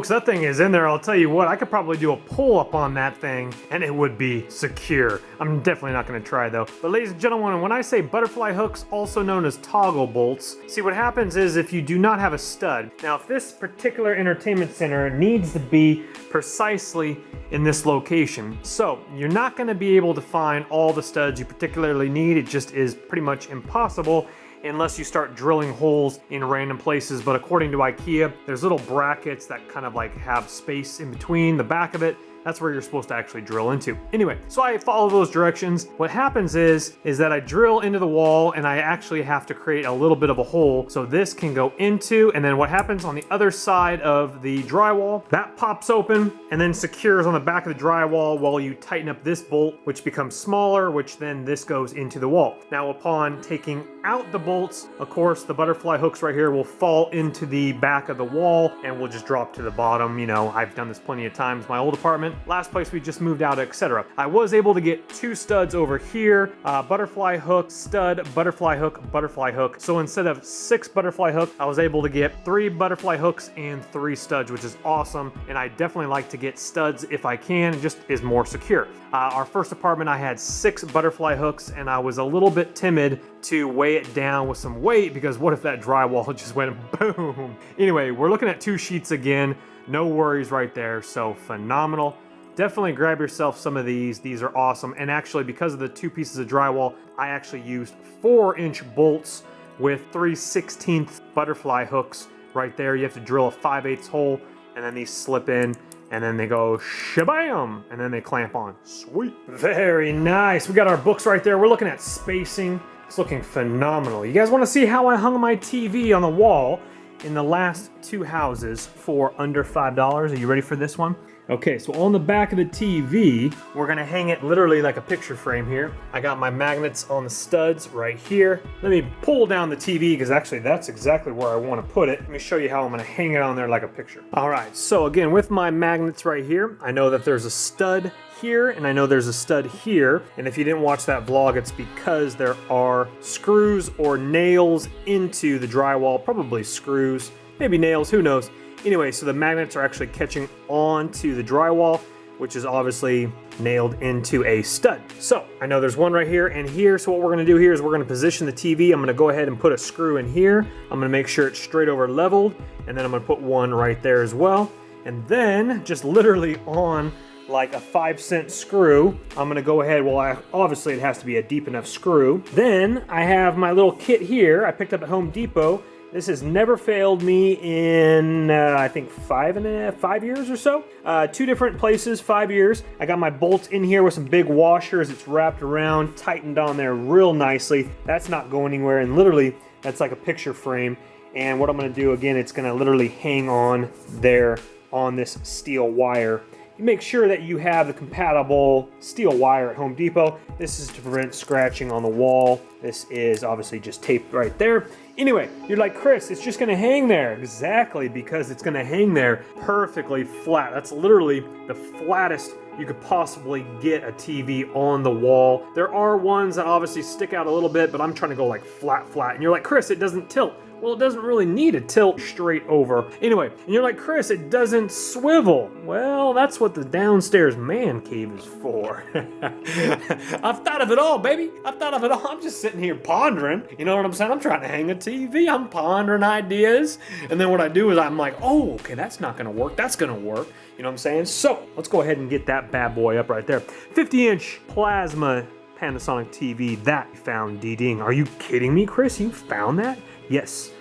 folks, that thing is in there. I'll tell you what, I could probably do a pull up on that thing and it would be secure. I'm definitely not gonna try though. But ladies and gentlemen, when I say butterfly hooks, also known as toggle bolts, see what happens is if you do not have a stud, now if this particular entertainment center needs to be precisely in this location, so you're not gonna be able to find all the studs you particularly need. It just is pretty much impossible unless you start drilling holes in random places. But according to IKEA, there's little brackets that kind of like have space in between the back of it. That's where you're supposed to actually drill into. Anyway, so I follow those directions. What happens is that I drill into the wall and I actually have to create a little bit of a hole so this can go into, and then what happens on the other side of the drywall, that pops open and then secures on the back of the drywall while you tighten up this bolt, which becomes smaller, which then this goes into the wall. Now upon taking out the bolts, of course, the butterfly hooks right here will fall into the back of the wall and will just drop to the bottom. You know, I've done this plenty of times in my old apartment. Last place we just moved out, etc. I was able to get 2 studs over here, butterfly hook, stud, butterfly hook, butterfly hook. So instead of 6 butterfly hooks, I was able to get 3 butterfly hooks and 3 studs, which is awesome. And I definitely like to get studs if I can, it just is more secure. Our first apartment, I had 6 butterfly hooks and I was a little bit timid to weigh it down with some weight because what if that drywall just went boom? Anyway, we're looking at 2 sheets again. No worries right there, so phenomenal. Definitely grab yourself some of these. These are awesome. And actually, because of the 2 pieces of drywall, I actually used 4-inch bolts with 3/16 butterfly hooks right there. You have to drill a 5/8 hole and then these slip in and then they go shabam and then they clamp on. Sweet. Very nice. We got our books right there. We're looking at spacing. It's looking phenomenal. You guys want to see how I hung my TV on the wall in the last 2 houses for under $5? Are you ready for this one? Okay, so on the back of the TV, we're gonna hang it literally like a picture frame here. I got my magnets on the studs right here. Let me pull down the TV because actually that's exactly where I wanna put it. Let me show you how I'm gonna hang it on there like a picture. All right, so again, with my magnets right here, I know that there's a stud here and I know there's a stud here. And if you didn't watch that vlog, it's because there are screws or nails into the drywall, probably screws, maybe nails, who knows. Anyway, so the magnets are actually catching onto the drywall, which is obviously nailed into a stud. So I know there's one right here and here. So what we're gonna do here is we're gonna position the TV. I'm gonna go ahead and put a screw in here. I'm gonna make sure it's straight over leveled. And then I'm gonna put one right there as well. And then just literally on like a 5-cent screw, I'm gonna go ahead, well, obviously it has to be a deep enough screw. Then I have my little kit here I picked up at Home Depot. This has never failed me in, I think 5 years or so. 2 different places, 5 years. I got my bolts in here with some big washers. It's wrapped around, tightened on there real nicely. That's not going anywhere, and literally, that's like a picture frame. And what I'm gonna do, again, it's gonna literally hang on there on this steel wire. You make sure that you have the compatible steel wire at Home Depot. This is to prevent scratching on the wall. This is obviously just taped right there. Anyway, you're like, Chris, it's just gonna hang there. Exactly, because it's gonna hang there perfectly flat. That's literally the flattest you could possibly get a TV on the wall. There are ones that obviously stick out a little bit, but I'm trying to go like flat. And you're like, Chris, it doesn't tilt. Well, it doesn't really need to tilt straight over. Anyway, and you're like, Chris, it doesn't swivel. Well, that's what the downstairs man cave is for. I've thought of it all, baby. I've thought of it all. I'm just sitting here pondering. You know what I'm saying? I'm trying to hang a TV. I'm pondering ideas. And then what I do is I'm like, oh, okay, that's not gonna work. That's gonna work. You know what I'm saying? So let's go ahead and get that bad boy up right there. 50-inch plasma Panasonic TV that we found, D-ding. Are you kidding me, Chris? You found that? Yes,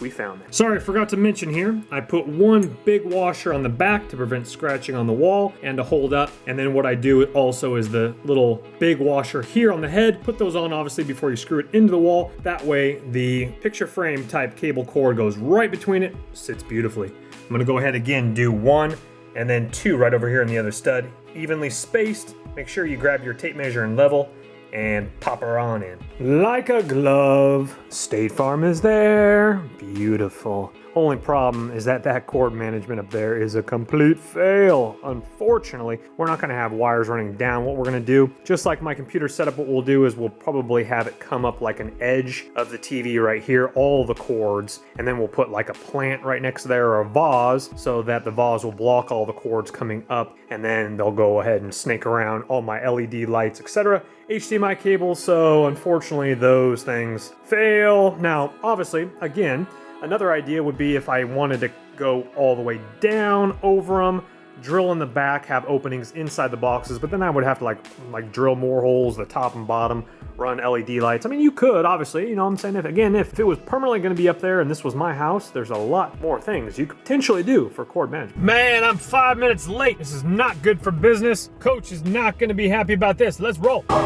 we found that. Sorry, I forgot to mention here, I put one big washer on the back to prevent scratching on the wall and to hold up. And then what I do also is the little big washer here on the head. Put those on obviously before you screw it into the wall. That way the picture frame type cable cord goes right between it, sits beautifully. I'm gonna go ahead again, do 1 and then 2 right over here in the other stud. Evenly spaced. Make sure you grab your tape measure and level. and pop her on in. Like a glove. State Farm is there. Beautiful. Only problem is that that cord management up there is a complete fail. Unfortunately, we're not gonna have wires running down. What we're gonna do, just like my computer setup, what we'll do is we'll probably have it come up like an edge of the TV right here, all the cords, and then we'll put like a plant right next to there or a vase so that the vase will block all the cords coming up, and then they'll go ahead and snake around all my LED lights, etc. HDMI cables, so unfortunately those things fail. Now, obviously, again, another idea would be if I wanted to go all the way down over them, drill in the back, have openings inside the boxes, but then I would have to like drill more holes, the top and bottom, run LED lights. I mean, you could, obviously, you know what I'm saying? If it was permanently gonna be up there and this was my house, there's a lot more things you could potentially do for cord management. Man, I'm 5 minutes late. This is not good for business. Coach is not gonna be happy about this. Let's roll. All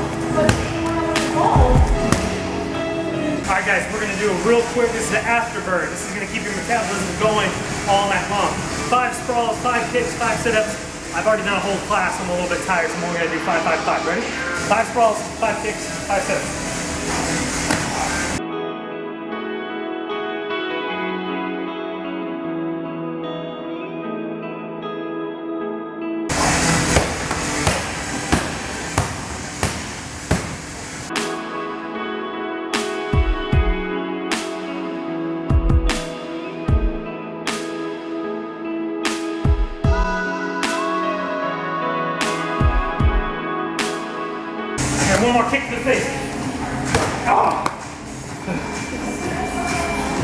right, guys, we're gonna do it real quick. This is the afterburn. This is gonna keep your metabolism going all night long. 5 sprawls, 5 kicks, 5 sit-ups. I've already done a whole class. I'm a little bit tired, so I'm only gonna do 5, 5, 5. Ready? 5 sprawls, 5 kicks, 5 sit-ups. And one more kick to the face. Oh.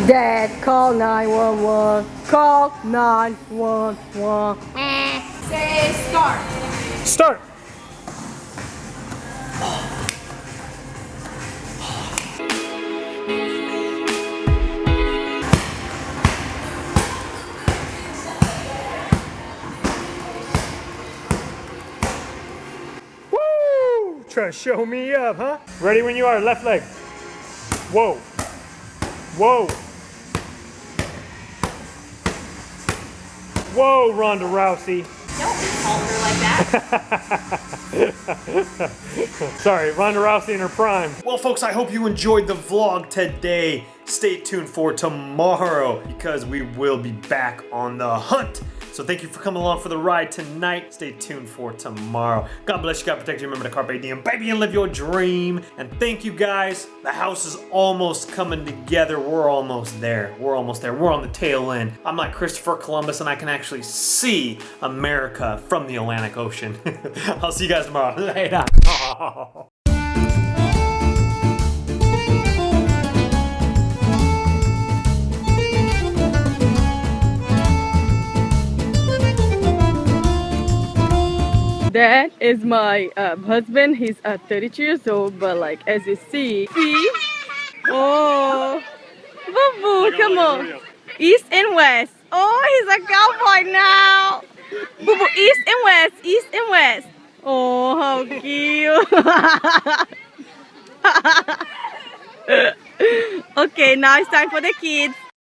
Dad, call 911. Call 911. Say start. Start. Woo! Try to show me up, huh? Ready when you are, left leg. Whoa. Whoa. Whoa, Ronda Rousey. Don't be calling her like that. Sorry, Ronda Rousey in her prime. Well, folks, I hope you enjoyed the vlog today. Stay tuned for tomorrow because we will be back on the hunt. So thank you for coming along for the ride tonight. Stay tuned for tomorrow. God bless you, God protect you. Remember to Carpe Diem, baby, and live your dream. And thank you, guys. The house is almost coming together. We're almost there. We're almost there. We're on the tail end. I'm like Christopher Columbus, and I can actually see America from the Atlantic Ocean. I'll see you guys tomorrow. Later. That is my husband. He's 32 years old, but like as you see, oh, boo boo, come on, east and west. Oh, he's a cowboy now. Boo boo, east and west, east and west. Oh, how cute. Okay, now it's time for the kids.